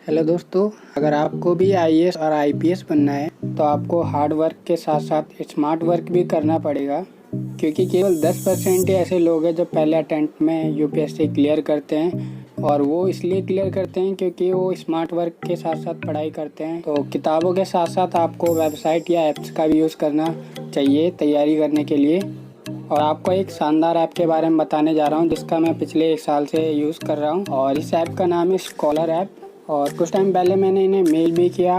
Hello दोस्तों, अगर आपको भी आईएएस और आईपीएस बनना है तो आपको हार्ड वर्क के साथ साथ स्मार्ट वर्क भी करना पड़ेगा, क्योंकि केवल 10% ही ऐसे लोग हैं जो पहले अटेम्प्ट में यूपीएससी क्लियर करते हैं। और वो इसलिए क्लियर करते हैं क्योंकि वो स्मार्ट वर्क के साथ साथ पढ़ाई करते हैं। तो किताबों के साथ साथ आपको वेबसाइट या ऐप्स का भी यूज़ करना चाहिए तैयारी करने के लिए। और आपको एक शानदार ऐप के बारे में बताने जा रहा हूँ जिसका मैं पिछले 1 साल से यूज़ कर रहा हूँ, और इस ऐप का नाम है स्कॉलर ऐप। और कुछ टाइम पहले मैंने इन्हें मेल भी किया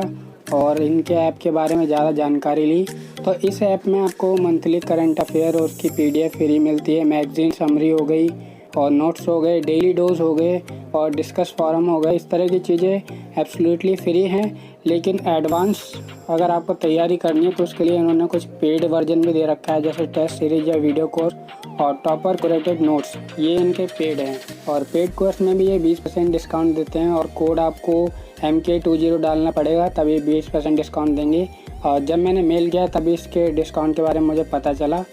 और इनके ऐप के बारे में ज़्यादा जानकारी ली। तो इस ऐप में आपको मंथली करंट अफेयर और उसकी पीडीएफ फ्री मिलती है। मैगजीन समरी हो गई और नोट्स हो गए, डेली डोज हो गए और डिस्कस फॉरम हो गए। इस तरह की चीज़ें एब्सोल्युटली फ्री हैं, लेकिन एडवांस अगर आपको तैयारी करनी है तो उसके लिए उन्होंने कुछ पेड वर्जन भी दे रखा है, जैसे टेस्ट सीरीज या वीडियो कोर्स और टॉपर कुरेटेड नोट्स। ये इनके पेड हैं और पेड कोर्स में भी ये 20% डिस्काउंट देते हैं और कोड आपको MK20 डालना पड़ेगा तभी 20% डिस्काउंट देंगे। और जब मैंने मेल किया तभी इसके डिस्काउंट के बारे में मुझे पता चला।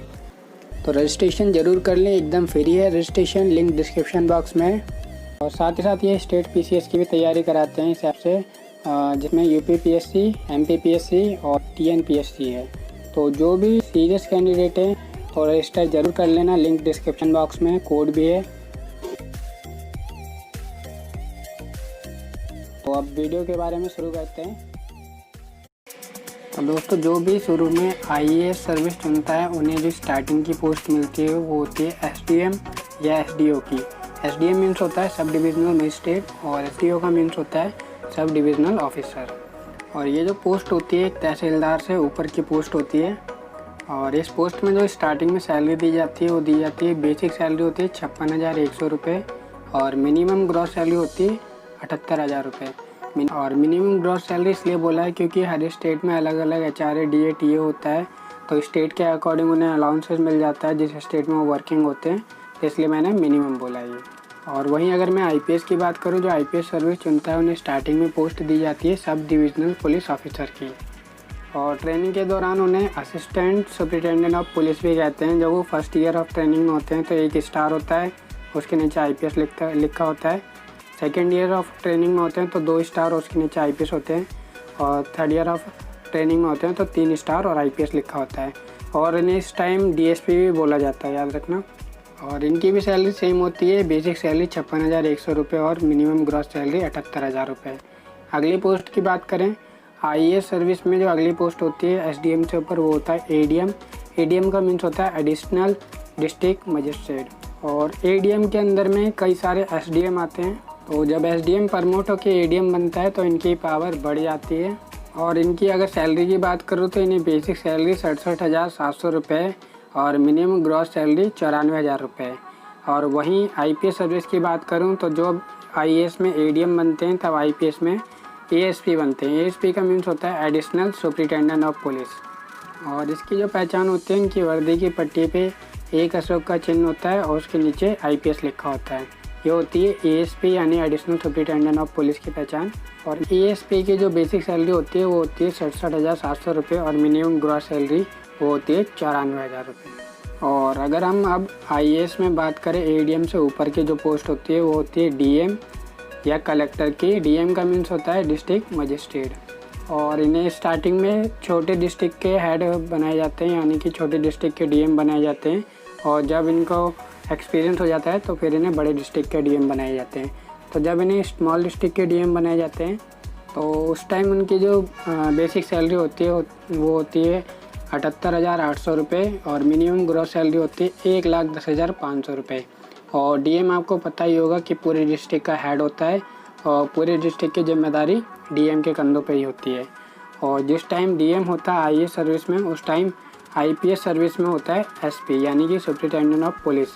तो रजिस्ट्रेशन ज़रूर कर लें, एकदम फ्री है रजिस्ट्रेशन, लिंक डिस्क्रिप्शन बॉक्स में है। और साथ ही साथ ये स्टेट PCS की भी तैयारी कराते हैं इस ऐप से, जिसमें UPPSC, MPPSC और TNPSC है। तो जो भी सीरियस कैंडिडेट हैं तो रजिस्टर ज़रूर कर लेना, लिंक डिस्क्रिप्शन बॉक्स में, कोड भी है। तो अब वीडियो के बारे में शुरू करते हैं। तो दोस्तों, जो भी शुरू में IAS सर्विस चुनता है उन्हें जो स्टार्टिंग की पोस्ट मिलती है वो होती है SDM या SDO की। SDM मीन्स होता है सब डिविजनल मजिस्ट्रेट और SDO का मीन्स होता है सब डिविजनल ऑफिसर। और ये जो पोस्ट होती है एक तहसीलदार से ऊपर की पोस्ट होती है। और इस पोस्ट में जो स्टार्टिंग में सैलरी दी जाती है वो दी जाती है, बेसिक सैलरी होती है 56,100 रुपये और मिनिमम ग्रॉस सैलरी होती है 78,000 रुपये। और मिनिमम ग्रॉस सैलरी इसलिए बोला है क्योंकि हर स्टेट में अलग अलग HRA DA TA होता है, तो स्टेट के अकॉर्डिंग उन्हें अलाउंसेस मिल जाता है जिस स्टेट में वो वर्किंग होते हैं, तो इसलिए मैंने मिनिमम बोला ये। और वहीं अगर मैं IPS की बात करूं, जो IPS सर्विस चुनता है उन्हें स्टार्टिंग में पोस्ट दी जाती है सब डिविजनल पुलिस ऑफिसर की। और ट्रेनिंग के दौरान उन्हें असिस्टेंट सुपरिटेंडेंट ऑफ पुलिस भी कहते हैं। जब वो फर्स्ट ईयर ऑफ ट्रेनिंग में होते हैं तो 1 स्टार होता है, उसके नीचे IPS लिखा होता है। सेकेंड ईयर ऑफ ट्रेनिंग में होते हैं तो 2 स्टार और उसके नीचे IPS होते हैं। और थर्ड ईयर ऑफ ट्रेनिंग में होते हैं तो 3 स्टार और IPS लिखा होता है। और इन्हें इस टाइम DSP भी बोला जाता है, याद रखना। और इनकी भी सैलरी सेम होती है, बेसिक सैलरी 56,100 रुपये और मिनिमम ग्रॉस सैलरी 78,000 रुपये। अगली पोस्ट की बात करें, IAS सर्विस में जो अगली पोस्ट होती है SDM से ऊपर वो होता है ADM। ADM का मीन्स होता है एडिशनल डिस्ट्रिक्ट मजिस्ट्रेट। और ADM के अंदर में कई सारे SDM आते हैं। तो जब SDM प्रमोट होकर ADM बनता है तो इनकी पावर बढ़ जाती है। और इनकी अगर सैलरी की बात करूँ तो इन्हें बेसिक सैलरी 67,700 रुपये और मिनिमम ग्रॉस सैलरी 94,000 रुपये। और वहीं IPS सर्विस की बात करूं तो जो IAS में ADM बनते हैं तब IPS में ASP बनते हैं। ASP का मीन्स होता है एडिशनल सुपरिटेंडेंट ऑफ पुलिस। और इसकी जो पहचान होती है, इनकी वर्दी की पट्टी पे एक अशोक का चिन्ह होता है और उसके नीचे IPS लिखा होता है। ये होती है ASP यानी एडिशनल सुपरिटेंडेंट ऑफ पुलिस की पहचान। और ASP की जो बेसिक सैलरी होती है वो होती है 67,700 रुपये और मिनिमम ग्रॉस सैलरी वो होती है 94,000 रुपये। और अगर हम अब IAS में बात करें, ADM से ऊपर की जो पोस्ट होती है वो होती है DM या कलेक्टर की। DM का मीन्स होता है डिस्ट्रिक्ट मजिस्ट्रेट। और इन्हें स्टार्टिंग में छोटे डिस्ट्रिक्ट के हेड बनाए जाते हैं, यानी कि छोटे डिस्ट्रिक्ट के DM बनाए जाते हैं। और जब इनको एक्सपीरियंस हो जाता है तो फिर इन्हें बड़े डिस्ट्रिक्ट के DM बनाए जाते हैं। तो जब इन्हें स्मॉल डिस्ट्रिक्ट के DM बनाए जाते हैं तो उस टाइम उनकी जो बेसिक सैलरी होती है वो होती है 78,800 रुपये और मिनिमम ग्रॉस सैलरी होती है 1,10,500 रुपये। और DM आपको पता ही होगा कि पूरे डिस्ट्रिक्ट का हेड होता है और पूरे डिस्ट्रिक्ट की जिम्मेदारी DM के कंधों पे ही होती है। और जिस टाइम DM होता है IAS सर्विस में, उस टाइम IPS सर्विस में होता है SP यानी कि सुपरिटेंडेंट ऑफ पुलिस।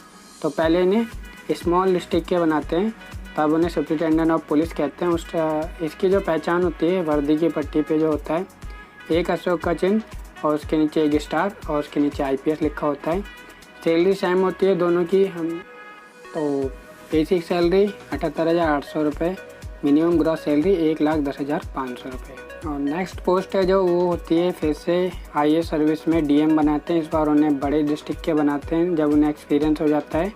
तो पहले इन्हें स्मॉल डिस्ट्रिक्ट के बनाते हैं, तब उन्हें सुपरिटेंडेंट ऑफ पुलिस कहते हैं। इसकी जो पहचान होती है वर्दी की पट्टी पे जो होता है एक अशोक का चिन्ह और उसके नीचे 1 स्टार और उसके नीचे IPS लिखा होता है। सैलरी सेम होती है दोनों की। तो बेसिक सैलरी 78,800 रुपये, मिनिमम ग्रॉस सैलरी 1,10,500 रुपये। और नेक्स्ट पोस्ट है जो वो होती है फिर से IAS सर्विस में DM बनाते हैं। इस बार उन्हें बड़े डिस्ट्रिक्ट के बनाते हैं जब उन्हें एक्सपीरियंस हो जाता है।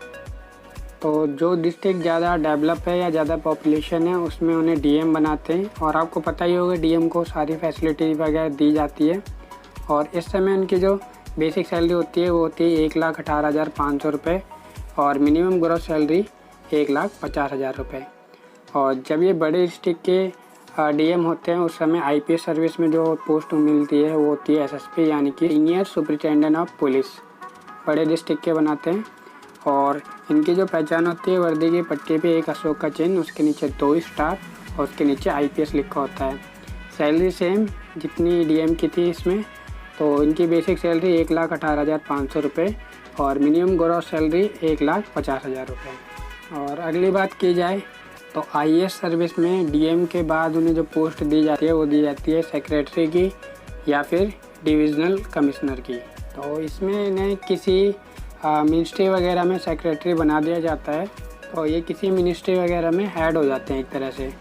तो जो डिस्ट्रिक्ट ज़्यादा डेवलप है या ज़्यादा पॉपुलेशन है उसमें उन्हें डीएम बनाते हैं। और आपको पता ही होगा डीएम को सारी फैसिलिटी वगैरह दी जाती है। और इस समय उनकी जो बेसिक सैलरी होती है वो होती है 1,18,500 रुपये और मिनिमम ग्रॉस सैलरी 1,50,000 रुपये। और जब ये बड़े डिस्ट्रिक्ट के डीएम होते हैं उस समय आईपीएस सर्विस में जो पोस्ट मिलती है वो होती है एसएसपी यानी कि सीनियर सुपरिटेंडेंट ऑफ पुलिस, बड़े डिस्ट्रिक्ट के बनाते हैं। और इनकी जो पहचान होती है वर्दी की पट्टी पे एक अशोक का चिन्ह, उसके नीचे 2 स्टार और उसके नीचे आईपीएस लिखा होता है। सैलरी सेम जितनी डीएम की थी इसमें, तो इनकी बेसिक सैलरी 1,18,500 रुपये और मिनिमम ग्रॉस सैलरी 1,50,000 रुपये। और अगली बात की जाए तो आईएएस सर्विस में डीएम के बाद उन्हें जो पोस्ट दी जाती है वो दी जाती है सेक्रेटरी की या फिर डिविज़नल कमिश्नर की। तो इसमें इन्हें किसी मिनिस्ट्री वगैरह में सेक्रेटरी बना दिया जाता है, तो ये किसी मिनिस्ट्री वगैरह में हेड हो जाते हैं एक तरह से।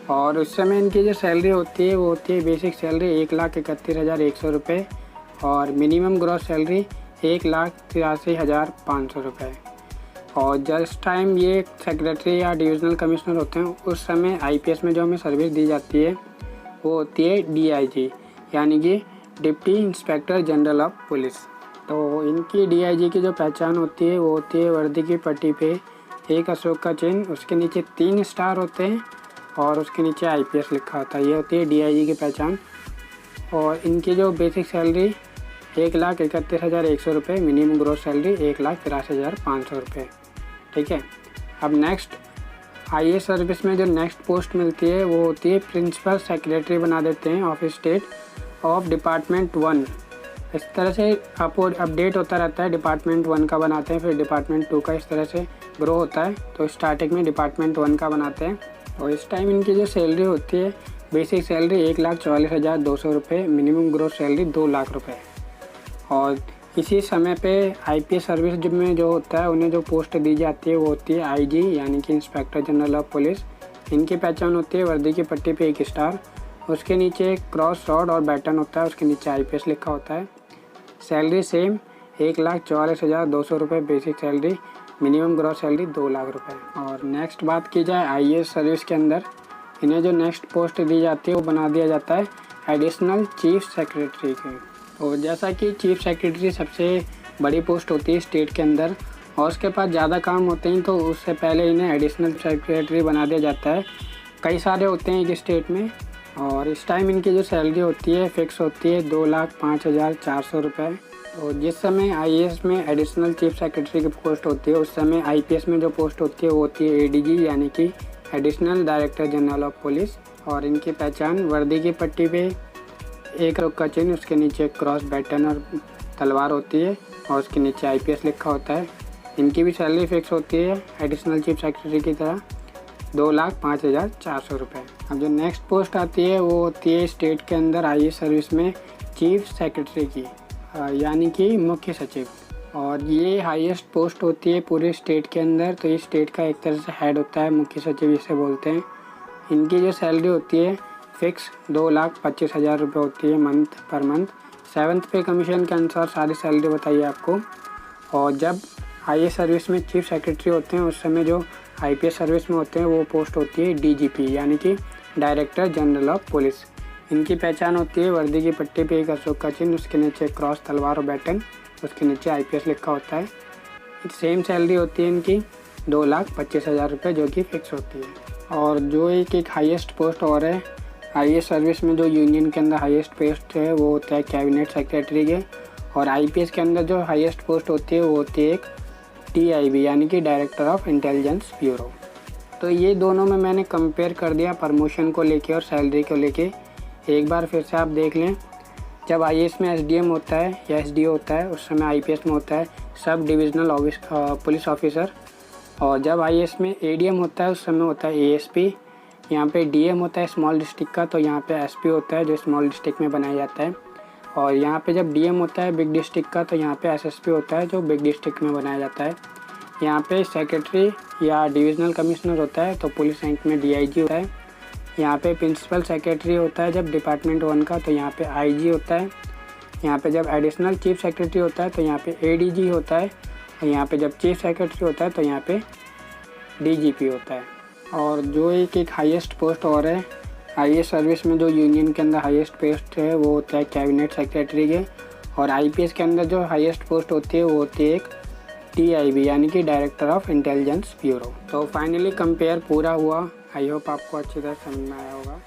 और उस समय इनकी जो सैलरी होती है वो होती है बेसिक सैलरी 1,31,100 रुपये और मिनिमम ग्रॉस सैलरी 1,83,500 रुपये। और जिस टाइम ये सेक्रेटरी या डिविज़नल कमिश्नर होते हैं उस समय आईपीएस में जो हमें सर्विस दी जाती है वो होती है डीआईजी यानी कि deputy inspector general of police. तो इनकी डीआईजी की जो पहचान होती है वो होती है वर्दी की पट्टी पे एक अशोक का चिन्ह, उसके नीचे 3 स्टार होते हैं और उसके नीचे आईपीएस लिखा होता है। ये होती है डीआईजी की पहचान। और इनकी जो बेसिक सैलरी 1,31,100 रुपये, मिनिमम ग्रॉस सैलरी 1,83,500 रुपये। ठीक है। अब नेक्स्ट आईएएस सर्विस में जो नेक्स्ट पोस्ट मिलती है वो होती है प्रिंसिपल सेक्रेटरी बना देते हैं ऑफ स्टेट ऑफ डिपार्टमेंट 1। इस तरह से अपडेट होता रहता है, डिपार्टमेंट 1 का बनाते हैं, फिर डिपार्टमेंट 2 का, इस तरह से ग्रो होता है। तो स्टार्टिंग में डिपार्टमेंट 1 का बनाते हैं। और इस टाइम इनकी जो सैलरी होती है बेसिक सैलरी 1,44,200 रुपये, मिनिमम ग्रॉस सैलरी 2 लाख रुपये। और इसी समय पे आईपीएस सर्विस में जो होता है उन्हें जो पोस्ट दी जाती है वो होती है आईजी यानी कि इंस्पेक्टर जनरल ऑफ पुलिस। इनकी पहचान होती है वर्दी की पट्टी पे 1 स्टार, उसके नीचे एक क्रॉस रॉड और बैटन होता है, उसके नीचे आईपीएस लिखा होता है। सैलरी सेम 1,44,200 रुपये basic salary, minimum gross salary 2 lakh रुपये। और नेक्स्ट बात की जाए आईएएस सर्विस के अंदर इन्हें जो नेक्स्ट पोस्ट दी जाती है वो बना दिया जाता है एडिशनल चीफ सेक्रेटरी की। और जैसा कि चीफ सेक्रेटरी सबसे बड़ी पोस्ट होती है स्टेट के अंदर और उसके पास ज़्यादा काम होते हैं, तो उससे पहले इन्हें एडिशनल सेक्रेटरी बना दिया जाता है। कई सारे होते हैं एक स्टेट में। और इस टाइम इनकी जो सैलरी होती है फिक्स होती है 2,05,400 रुपये। तो जिस समय आईएएस में एडिशनल चीफ सेक्रेटरी की पोस्ट होती है उस समय आईपीएस में जो पोस्ट होती है वो होती है एडीजी यानी कि additional director general of police. और इनकी पहचान वर्दी की पट्टी पे एक अशोक का चिन्ह, उसके नीचे क्रॉस बैटन और तलवार होती है और उसके नीचे आईपीएस लिखा होता है। इनकी भी सैलरी फिक्स होती है एडिशनल चीफ सेक्रेटरी की तरह 2,05,400 रुपये। अब जो नेक्स्ट पोस्ट आती है वो होती है स्टेट के अंदर आईएएस सर्विस में चीफ सेक्रेटरी की यानी कि मुख्य सचिव। और ये हाईएस्ट पोस्ट होती है पूरे स्टेट के अंदर। तो ये स्टेट का एक तरह से हेड होता है, मुख्य सचिव इसे बोलते हैं। इनकी जो सैलरी होती है फिक्स 2,25,000 रुपये होती है पर मंथ। 7th पे कमीशन के अनुसार सारी सैलरी बताइए आपको। और जब आईएएस सर्विस में चीफ सेक्रेटरी होते हैं उस समय जो आईपीएस सर्विस में होते हैं वो पोस्ट होती है डीजीपी यानी कि डायरेक्टर जनरल ऑफ पुलिस। इनकी पहचान होती है वर्दी की पट्टी पे एक अशोक का चिन्ह, उसके नीचे क्रॉस तलवार और बैटन, उसके नीचे आईपीएस लिखा होता है। सेम सैलरी होती है इनकी 2,25,000 रुपये जो कि फिक्स होती है। और जो एक हाईएस्ट पोस्ट और है आईएएस सर्विस में, जो यूनियन के अंदर हाईएस्ट पोस्ट है वो होता है कैबिनेट सेक्रेटरी के। और आईपीएस के अंदर जो हाईएस्ट पोस्ट होती है वो होती है एक टीआईबी यानी कि डायरेक्टर ऑफ इंटेलिजेंस ब्यूरो। तो ये दोनों में मैंने कंपेयर कर दिया प्रमोशन को लेके और सैलरी को लेके। एक बार फिर से आप देख लें, जब आईएएस में एसडीएम होता है या एसडीओ होता है उस समय आईपीएस में होता है सब डिविजनल पुलिस ऑफिसर। और जब आईएएस में एडीएम होता है उस समय होता है एएसपी। यहाँ पे डीएम होता है स्मॉल डिस्ट्रिक्ट का, तो यहाँ पे एसपी होता है जो स्मॉल डिस्ट्रिक्ट में बनाया जाता है। और यहाँ पे जब डीएम होता है बिग डिस्ट्रिक्ट का, तो यहाँ पे एसएसपी होता है जो बिग डिस्ट्रिक्ट में बनाया जाता है। यहाँ पे सेक्रेटरी या डिविजनल कमिश्नर होता है तो पुलिस रैंक में डीआईजी होता है। यहाँ पे प्रिंसिपल सेक्रेटरी होता है जब डिपार्टमेंट 1 का, तो यहाँ पे आईजी होता है। यहाँ पे जब एडिशनल चीफ सेक्रेटरी होता है तो यहाँ पे एडीजी होता है। और यहाँ पे जब चीफ सेक्रेटरी होता है तो यहाँ पे DGP होता है। और जो एक हाईएस्ट पोस्ट और है IAS सर्विस में, जो यूनियन के अंदर हाईएस्ट पोस्ट है वो होता है कैबिनेट सेक्रेटरी के। और IPS के अंदर जो हाईएस्ट पोस्ट होती है वो होती है एक TIB यानी कि डायरेक्टर ऑफ इंटेलिजेंस ब्यूरो। तो फाइनली कंपेयर पूरा हुआ। आई होप आपको अच्छी तरह समझ में आया होगा।